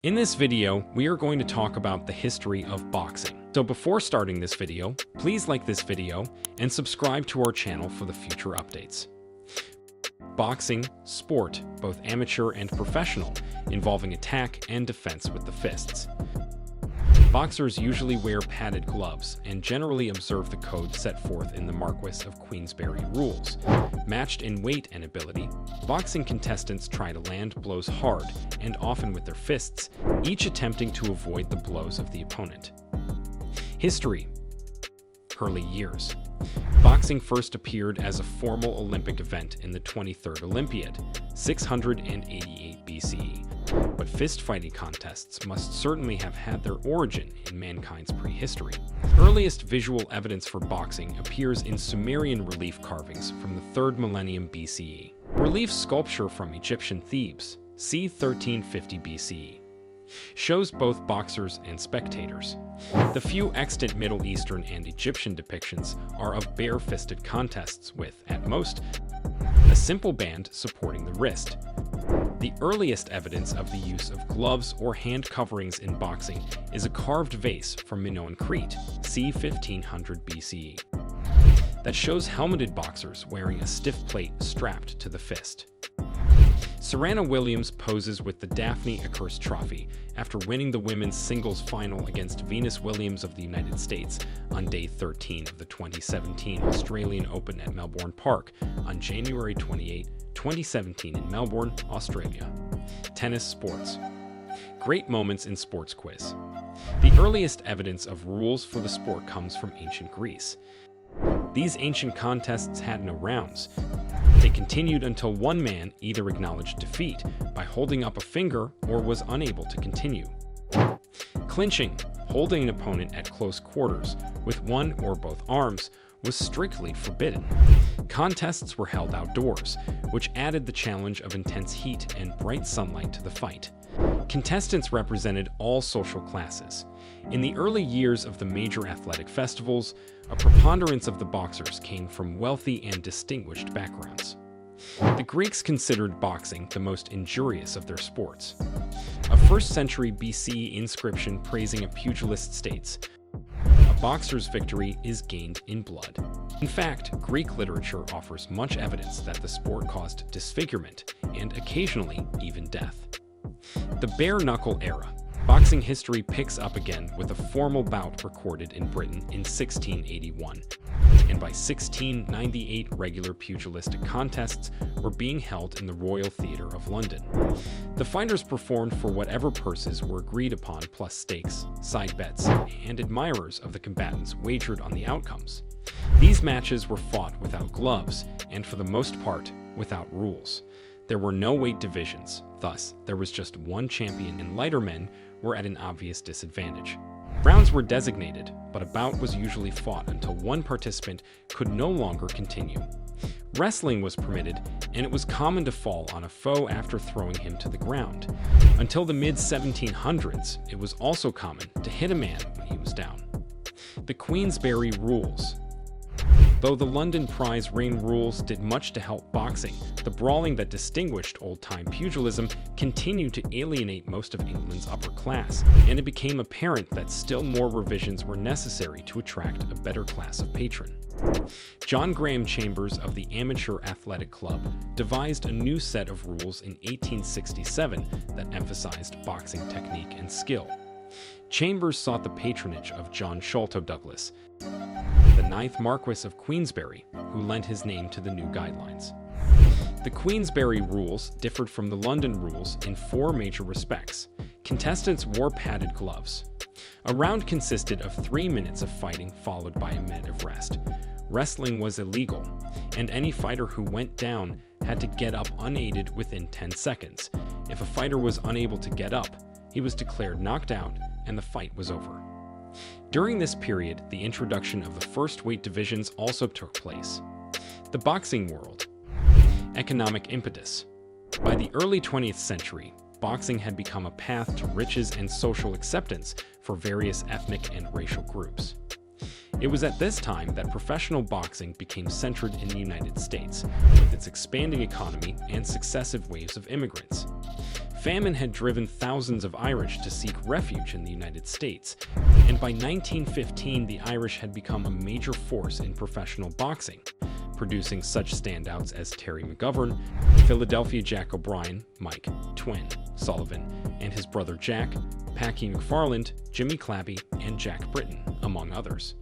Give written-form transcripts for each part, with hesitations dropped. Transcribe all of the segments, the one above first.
In this video, we are going to talk about the history of boxing. So before starting this video, please like this video and subscribe to our channel for the future updates. Boxing, sport, both amateur and professional, involving attack and defense with the fists. Boxers usually wear padded gloves and generally observe the code set forth in the Marquis of Queensberry rules. Matched in weight and ability, boxing contestants try to land blows hard and often with their fists, each attempting to avoid the blows of the opponent. History. Early years. Boxing first appeared as a formal Olympic event in the 23rd Olympiad, 688 BCE. But fist-fighting contests must certainly have had their origin in mankind's prehistory. Earliest visual evidence for boxing appears in Sumerian relief carvings from the 3rd millennium BCE. Relief sculpture from Egyptian Thebes, c. 1350 BCE, shows both boxers and spectators. The few extant Middle Eastern and Egyptian depictions are of bare-fisted contests with, at most, a simple band supporting the wrist. The earliest evidence of the use of gloves or hand coverings in boxing is a carved vase from Minoan Crete, c. 1500 BCE, that shows helmeted boxers wearing a stiff plate strapped to the fist. Serena Williams poses with the Daphne Accursed Trophy after winning the women's singles final against Venus Williams of the United States on day 13 of the 2017 Australian Open at Melbourne Park on January 28, 2017 in Melbourne, Australia. Tennis sports. Great moments in sports quiz. The earliest evidence of rules for the sport comes from ancient Greece. These ancient contests had no rounds. They continued until one man either acknowledged defeat by holding up a finger or was unable to continue. Clinching, holding an opponent at close quarters with one or both arms, was strictly forbidden. Contests were held outdoors, which added the challenge of intense heat and bright sunlight to the fight. Contestants represented all social classes. In the early years of the major athletic festivals, a preponderance of the boxers came from wealthy and distinguished backgrounds. The Greeks considered boxing the most injurious of their sports. A 1st century BC inscription praising a pugilist states, "A boxer's victory is gained in blood." In fact, Greek literature offers much evidence that the sport caused disfigurement and occasionally even death. The bare-knuckle era. Boxing history picks up again with a formal bout recorded in Britain in 1681, and by 1698 regular pugilistic contests were being held in the Royal Theatre of London. The fighters performed for whatever purses were agreed upon plus stakes, side bets, and admirers of the combatants wagered on the outcomes. These matches were fought without gloves, and for the most part, without rules. There were no weight divisions, thus there was just one champion, and lighter men were at an obvious disadvantage. Rounds were designated, but a bout was usually fought until one participant could no longer continue. Wrestling was permitted, and it was common to fall on a foe after throwing him to the ground. Until the mid-1700s, it was also common to hit a man when he was down. The Queensberry rules. Though the London prize ring rules did much to help boxing, the brawling that distinguished old-time pugilism continued to alienate most of England's upper class, and it became apparent that still more revisions were necessary to attract a better class of patron. John Graham Chambers of the Amateur Athletic Club devised a new set of rules in 1867 that emphasized boxing technique and skill. Chambers sought the patronage of John Sholto Douglas, the 9th Marquis of Queensberry, who lent his name to the new guidelines. The Queensberry rules differed from the London rules in 4 major respects. Contestants wore padded gloves. A round consisted of 3 minutes of fighting followed by a minute of rest. Wrestling was illegal, and any fighter who went down had to get up unaided within 10 seconds. If a fighter was unable to get up, he was declared knocked out, and the fight was over. During this period, the introduction of the first weight divisions also took place. The boxing world. Economic impetus. By the early 20th century, boxing had become a path to riches and social acceptance for various ethnic and racial groups. It was at this time that professional boxing became centered in the United States, with its expanding economy and successive waves of immigrants. Famine had driven thousands of Irish to seek refuge in the United States, and by 1915 the Irish had become a major force in professional boxing, producing such standouts as Terry McGovern, Philadelphia Jack O'Brien, Mike Twin Sullivan, and his brother Jack, Packy McFarland, Jimmy Clappy, and Jack Britton, among others.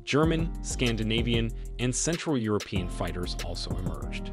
German, Scandinavian, and Central European fighters also emerged.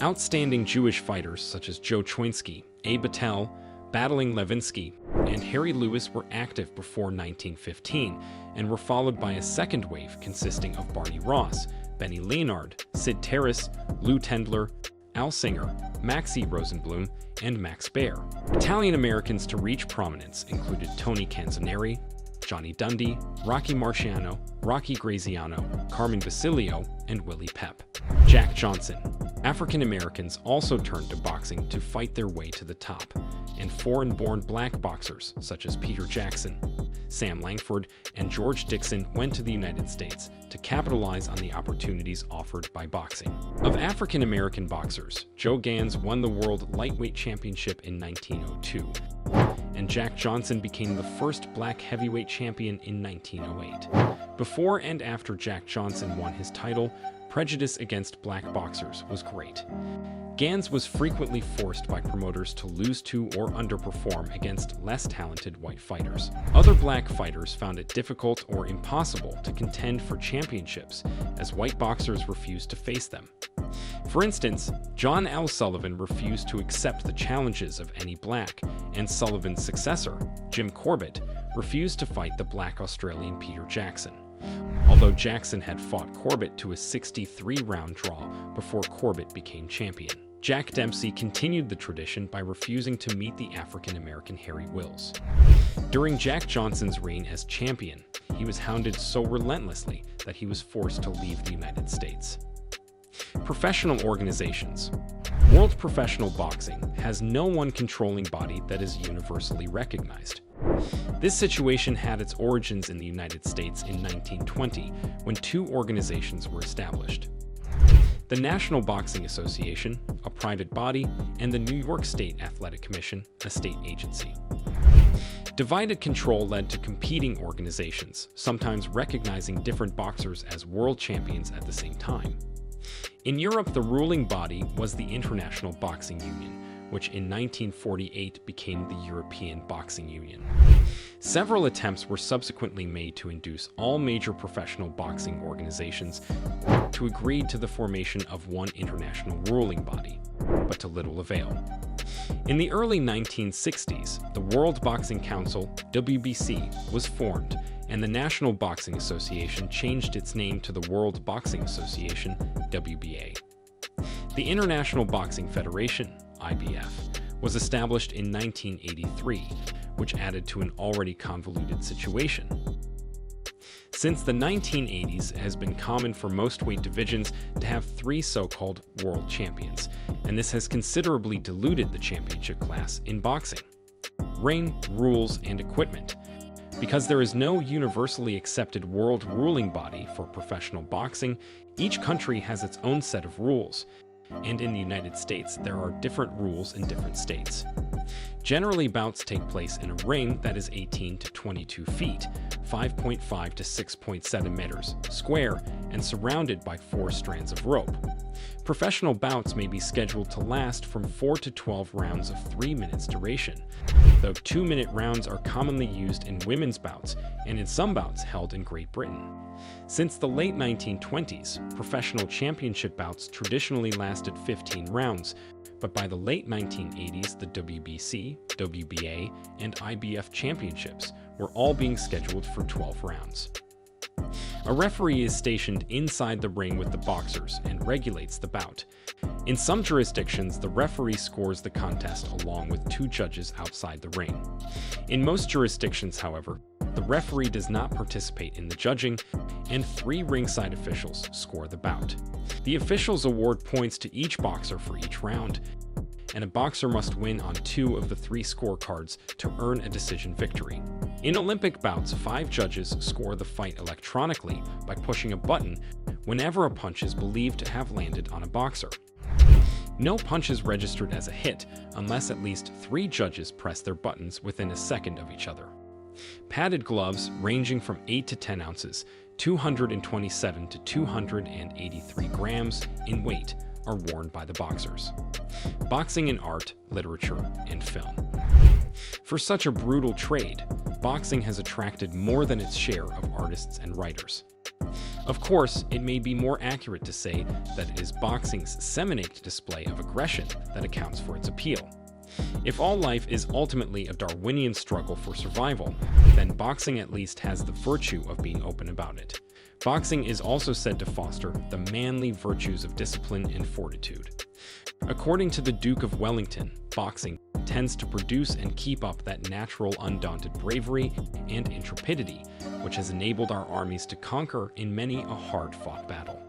Outstanding Jewish fighters such as Joe Choinsky, Abe Battelle, Battling Levinsky, and Harry Lewis were active before 1915 and were followed by a second wave consisting of Barney Ross, Benny Leonard, Sid Terrace, Lou Tendler, Al Singer, Maxie Rosenblum, and Max Baer. Italian-Americans to reach prominence included Tony Canzoneri, Johnny Dundee, Rocky Marciano, Rocky Graziano, Carmen Basilio, and Willie Pep. Jack Johnson. African Americans also turned to boxing to fight their way to the top, and foreign-born black boxers such as Peter Jackson, Sam Langford, and George Dixon went to the United States to capitalize on the opportunities offered by boxing. Of African American boxers, Joe Gans won the World Lightweight Championship in 1902, and Jack Johnson became the first black heavyweight champion in 1908. Before and after Jack Johnson won his title, prejudice against black boxers was great. Gans was frequently forced by promoters to lose to or underperform against less talented white fighters. Other black fighters found it difficult or impossible to contend for championships, as white boxers refused to face them. For instance, John L. Sullivan refused to accept the challenges of any black, and Sullivan's successor, Jim Corbett, refused to fight the black Australian Peter Jackson, although Jackson had fought Corbett to a 63-round draw before Corbett became champion. Jack Dempsey continued the tradition by refusing to meet the African-American Harry Wills. During Jack Johnson's reign as champion, he was hounded so relentlessly that he was forced to leave the United States. Professional organizations. World Professional Boxing has no one controlling body that is universally recognized. This situation had its origins in the United States in 1920, when two organizations were established: the National Boxing Association, a private body, and the New York State Athletic Commission, a state agency. Divided control led to competing organizations, sometimes recognizing different boxers as world champions at the same time. In Europe, the ruling body was the International Boxing Union, which in 1948 became the European Boxing Union. Several attempts were subsequently made to induce all major professional boxing organizations to agree to the formation of one international ruling body, but to little avail. In the early 1960s, the World Boxing Council, WBC, was formed, and the National Boxing Association changed its name to the World Boxing Association, WBA. The International Boxing Federation, IBF, was established in 1983, which added to an already convoluted situation. Since the 1980s, it has been common for most weight divisions to have three so-called world champions, and this has considerably diluted the championship class in boxing. Ring, rules, and equipment. Because there is no universally accepted world ruling body for professional boxing, each country has its own set of rules, and in the United States, there are different rules in different states. Generally, bouts take place in a ring that is 18 to 22 feet, 5.5 to 6.7 meters square, and surrounded by 4 strands of rope. Professional bouts may be scheduled to last from 4 to 12 rounds of 3 minutes duration, though 2-minute rounds are commonly used in women's bouts and in some bouts held in Great Britain. Since the late 1920s, professional championship bouts traditionally lasted 15 rounds, but by the late 1980s, the WBC, WBA, and IBF championships were all being scheduled for 12 rounds. A referee is stationed inside the ring with the boxers and regulates the bout. In some jurisdictions, the referee scores the contest along with 2 judges outside the ring. In most jurisdictions, however, the referee does not participate in the judging, and 3 ringside officials score the bout. The officials award points to each boxer for each round, and a boxer must win on 2 of the 3 scorecards to earn a decision victory. In Olympic bouts, 5 judges score the fight electronically by pushing a button whenever a punch is believed to have landed on a boxer. No punch is registered as a hit unless at least 3 judges press their buttons within a second of each other. Padded gloves ranging from 8 to 10 ounces, 227 to 283 grams in weight are worn by the boxers. Boxing in art, literature, and film. For such a brutal trade, boxing has attracted more than its share of artists and writers. Of course, it may be more accurate to say that it is boxing's seminate display of aggression that accounts for its appeal. If all life is ultimately a Darwinian struggle for survival, then boxing at least has the virtue of being open about it. Boxing is also said to foster the manly virtues of discipline and fortitude. According to the Duke of Wellington, boxing tends to produce and keep up that natural undaunted bravery and intrepidity, which has enabled our armies to conquer in many a hard-fought battle.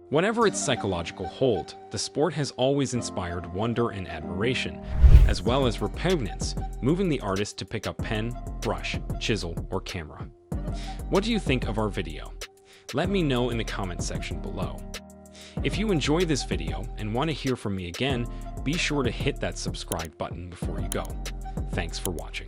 Whatever its psychological hold, the sport has always inspired wonder and admiration, as well as repugnance, moving the artist to pick up pen, brush, chisel, or camera. What do you think of our video? Let me know in the comments section below. If you enjoy this video and want to hear from me again, be sure to hit that subscribe button before you go. Thanks for watching.